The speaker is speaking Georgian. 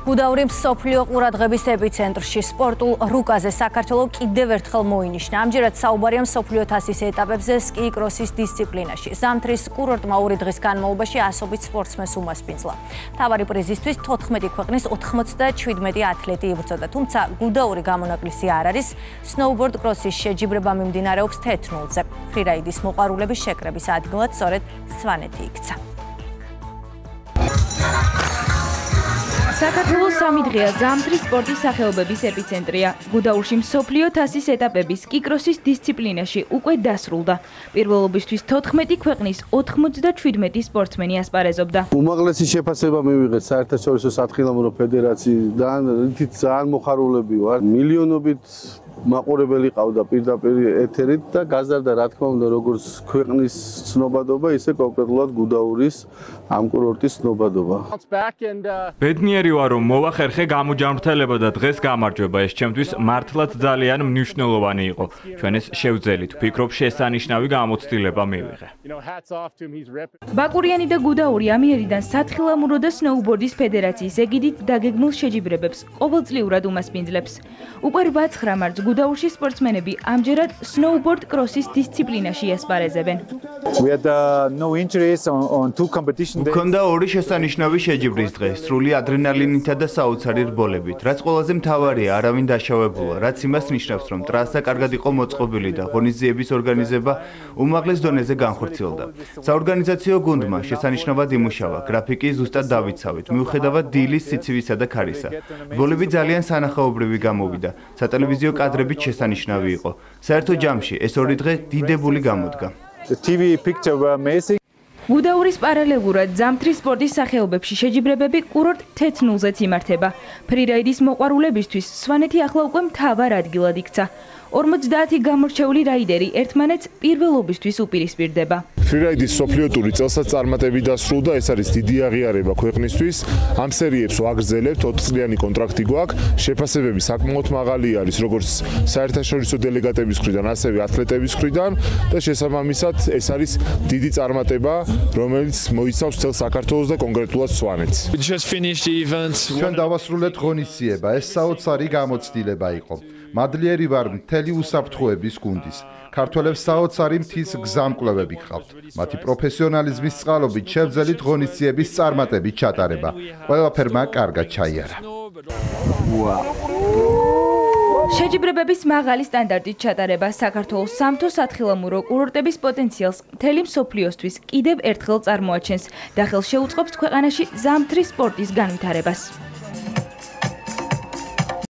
გუდაური მსოფლიო ყურადღების ეპიცენტრში სპორტულ რუკაზე საქართველო კიდევ ერთხელ მოინიშნა. ამჯერად საუბარია მსოფლიო თასის ეტაპებზე სკი კროსის დისციპლინაში. ზამთრის კურორტმა 2 დღის განმავლობაში ასობით სპორტსმენს უმასპინძლა. მთავარი პრიზისთვის 14 ქვეყნის 97 ათლეტი იბრძოდა, თუმცა გუდაური გამონაკლისი არ არის. სნოუბორდ კროსის შეჯიბრება მიმდინარეობს თეთრნულზე. ფრირაიდის მოყვარულების შეკრების ადგილად სწორედ სვანეთი იქცა. საქართველოს 3 დღეა ზამთრის სპორტის სახეობების ეპიცენტრია. გუდაურში მსოფლიო თასის ეტაპები სკი კროსის დისციპლინაში უკვე დასრულდა. პირველობისთვის 14 ქვეყნის 97 სპორტსმენი ასპარეზობდა. უმაღლესი შეფასება მივიღეთ საერთაშორისო სათხილამურო ფედერაციიდან, რითიც ძალიან მოხარულები ვარ. მილიონობით მაყურებელი ყავდა პირდაპირ ეთერით და გაზარდა რა თქმა უნდა როგორც ქვეყნის ცნობადობა, ისე კონკრეტულად გუდაურის ამ კურორტის ცნობადობა. ბედნიერი ვარ რომ მოვახერხე გამოჯანმრთელება და დღეს გამარჯვება, ეს ჩემთვის მართლაც ძალიან მნიშვნელოვანი იყო. ჩვენ ეს შევძელით, ვფიქრობ შესანიშნავი გამოცდილება მივიღე. ბაკურიანი და გუდაური ამიერიდან სათხილამურო და სნოუბორდის ფედერაციის ეგიდით დაგეგმილ შეჯიბრებებს ყოველწლიურად უმასპინძლებს. უკვე 8-9 მარტს გუდაურში სპორტსმენები ამჯერად სნოუბორდ კროსის დისციპლინაში ასპარეზებენ. მქონდა 2 შესანიშნავი შეჯიბრის დღე, სრული ადრენალინითა და საოცარი რბოლებით. რაც ყველაზე მთავარია, არავინ დაშავებულა, რაც იმას ნიშნავს, რომ ტრასა კარგად იყო მოწყობილი და ღონისძიების ორგანიზება უმაღლეს დონეზე განხორციელდა. საორგანიზაციო გუნდმა შესანიშნავად იმუშავა, გრაფიკი ზუსტად დავიცავით, მიუხედავად დილის სიცივისა და ქარისა. რბოლები ძალიან სანახაობრივი გამოვიდა, სატელევიზიო კადრებით შესანიშნავი იყო. საერთო ჯამში ეს 2 დღე დიდებული გამოდგა. გუდაურის პარალელურად ზამთრის სპორტის სახეობებში შეჯიბრებები კურორტ თეთრნულზეც იმართება. ფრირაიდის მოყვარულებისთვის სვანეთი ახლა უკვე მთავარ ადგილად იქცა. 50 გამორჩეული რაიდერი ერთმანეთს პირველობისთვის უპირისპირდება. ფრირაიდის სოფლიო ტური წელსაც წარმატებით დასრულდა, ეს არის დიდი აღიარება ქვეყნისთვის. ამ სერიებს ვაგრძელებთ, 4 წლიანი კონტრაქტი გვაქვს, შეფასებები საკმაოდ მაღალი არის, როგორც საერთაშორისო დელეგატების მხრიდან, ასევე ათლეტების მხრიდან და შესაბამისად ეს არის დიდი წარმატება, რომელიც მოიცავს მთელ საქართველოს და კონკრეტულად სვანეთს. ჩვენ დავასრულეთ ღონისძიება, ეს საოცარი გამოცდილება იყო. მადლიერი ვარ მთელი უსაფრთხოების გუნდის. ქართველებს საოცარი მთის გზამკვლევები გყავთ. მათი პროფესიონალიზმის წყალობით შევძელით ღონისძიების წარმატებით ჩატარება. ყველაფერმა კარგად ჩაიარა. შეჯიბრებების მაღალი სტანდარტით ჩატარება საქართველოს სამთო სათხილამურო კურორტების პოტენციალს მთელი მსოფლიოსთვის კიდევ ერთხელ წარმოაჩენს და ხელს შეუწყობს ქვეყანაში ზამთრის სპორტის განვითარებას.